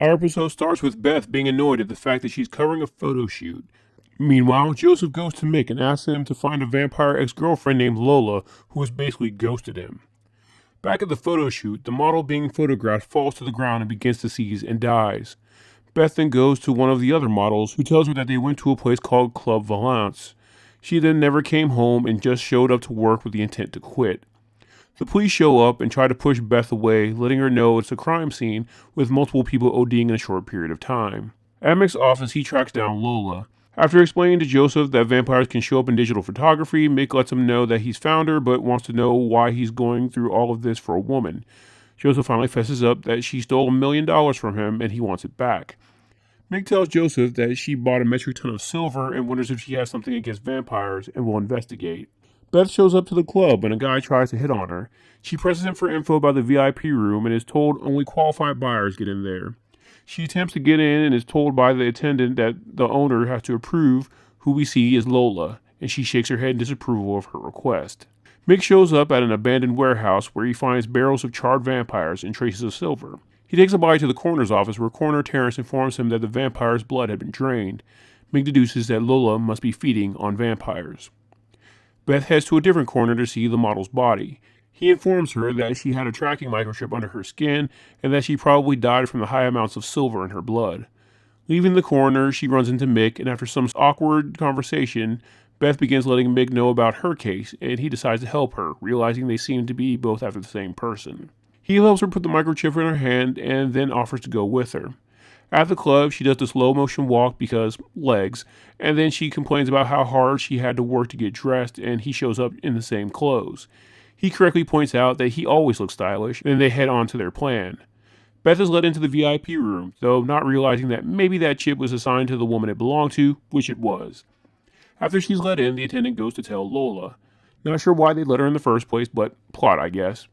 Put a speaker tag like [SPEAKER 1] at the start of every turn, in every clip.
[SPEAKER 1] Our episode starts with Beth being annoyed at the fact that she's covering a photo shoot. Meanwhile, Joseph goes to Mick and asks him to find a vampire ex-girlfriend named Lola who has basically ghosted him. Back at the photo shoot, the model being photographed falls to the ground and begins to seize and dies. Beth then goes to one of the other models who tells her that they went to a place called Club Valance. She then never came home and just showed up to work with the intent to quit. The police show up and try to push Beth away, letting her know it's a crime scene with multiple people ODing in a short period of time. At Mick's office, he tracks down Lola. After explaining to Joseph that vampires can show up in digital photography, Mick lets him know that he's found her but wants to know why he's going through all of this for a woman. Joseph finally fesses up that she stole $1 million from him and he wants it back. Mick tells Joseph that she bought a metric ton of silver and wonders if she has something against vampires and will investigate. Beth shows up to the club when a guy tries to hit on her. She presses him for info about the VIP room and is told only qualified buyers get in there. She attempts to get in and is told by the attendant that the owner has to approve who we see is Lola, and she shakes her head in disapproval of her request. Mick shows up at an abandoned warehouse where he finds barrels of charred vampires and traces of silver. He takes a body to the coroner's office where Coroner Terrence informs him that the vampire's blood had been drained. Mick deduces that Lola must be feeding on vampires. Beth heads to a different corner to see the model's body. He informs her that she had a tracking microchip under her skin and that she probably died from the high amounts of silver in her blood. Leaving the coroner, she runs into Mick, and after some awkward conversation, Beth begins letting Mick know about her case, and he decides to help her, realizing they seem to be both after the same person. He helps her put the microchip in her hand and then offers to go with her. At the club, she does the slow motion walk because legs, and then she complains about how hard she had to work to get dressed, and he shows up in the same clothes. He correctly points out that he always looks stylish, and they head on to their plan. Beth is led into the VIP room, though not realizing that maybe that chip was assigned to the woman it belonged to, which it was. After she's let in, the attendant goes to tell Lola. Not sure why they let her in the first place, but plot, I guess.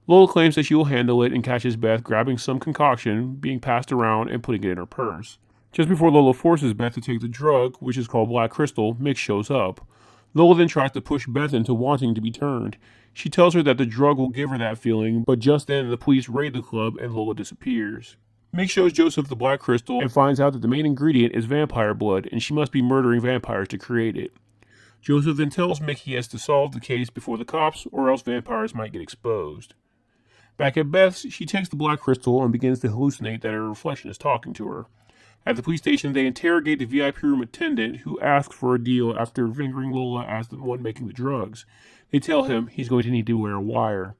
[SPEAKER 1] Lola claims that she will handle it and catches Beth grabbing some concoction being passed around and putting it in her purse. Just before Lola forces Beth to take the drug, which is called Black Crystal, Mick shows up. Lola then tries to push Beth into wanting to be turned. She tells her that the drug will give her that feeling, but just then the police raid the club and Lola disappears. Mick shows Joseph the Black Crystal and finds out that the main ingredient is vampire blood and she must be murdering vampires to create it. Joseph then tells Mick he has to solve the case before the cops or else vampires might get exposed. Back at Beth's, she takes the Black Crystal and begins to hallucinate that her reflection is talking to her. At the police station, they interrogate the VIP room attendant, who asks for a deal after fingering Lola as the one making the drugs. They tell him he's going to need to wear a wire.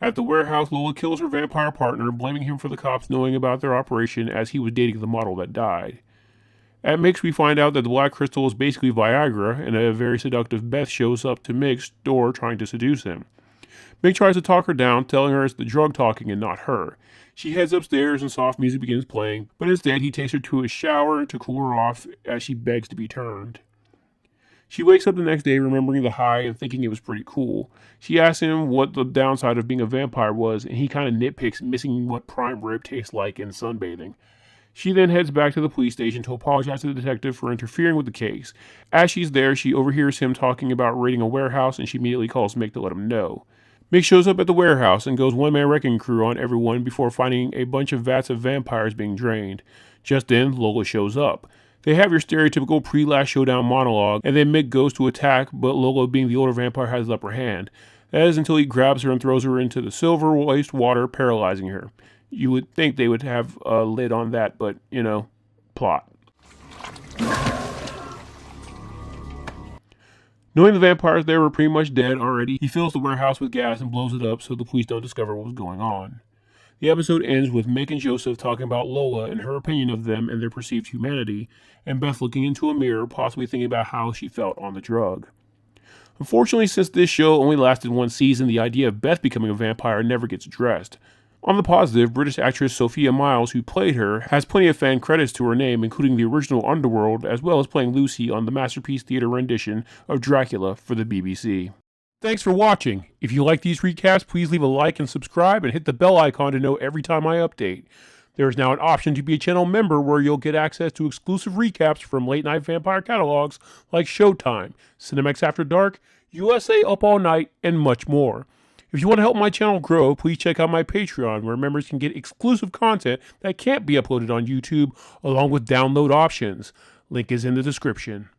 [SPEAKER 1] At the warehouse, Lola kills her vampire partner, blaming him for the cops knowing about their operation as he was dating the model that died. At Mick's, we find out that the Black Crystal is basically Viagra, and a very seductive Beth shows up to Mick's door trying to seduce him. Mick tries to talk her down, telling her it's the drug talking and not her. She heads upstairs and soft music begins playing, but instead he takes her to a shower to cool her off as she begs to be turned. She wakes up the next day remembering the high and thinking it was pretty cool. She asks him what the downside of being a vampire was, and he kind of nitpicks missing what prime rib tastes like in sunbathing. She then heads back to the police station to apologize to the detective for interfering with the case. As she's there, she overhears him talking about raiding a warehouse, and she immediately calls Mick to let him know. Mick shows up at the warehouse and goes one-man wrecking crew on everyone before finding a bunch of vats of vampires being drained. Just then, Lola shows up. They have your stereotypical pre-last showdown monologue, and then Mick goes to attack, but Lola, being the older vampire, has the upper hand. That is until he grabs her and throws her into the silver waste water, paralyzing her. You would think they would have a lid on that, but, plot. Knowing the vampires there were pretty much dead already, he fills the warehouse with gas and blows it up so the police don't discover what was going on. The episode ends with Mick and Joseph talking about Lola and her opinion of them and their perceived humanity, and Beth looking into a mirror, possibly thinking about how she felt on the drug. Unfortunately, since this show only lasted one season, the idea of Beth becoming a vampire never gets addressed. On the positive, British actress Sophia Myles, who played her, has plenty of fan credits to her name, including the original Underworld, as well as playing Lucy on the Masterpiece Theatre rendition of Dracula for the BBC. Thanks for watching. If you like these recaps, please leave a like and subscribe, and hit the bell icon to know every time I update. There is now an option to be a channel member where you'll get access to exclusive recaps from late-night vampire catalogs like Showtime, Cinemax After Dark, USA Up All Night, and much more. If you want to help my channel grow, please check out my Patreon, where members can get exclusive content that can't be uploaded on YouTube, along with download options. Link is in the description.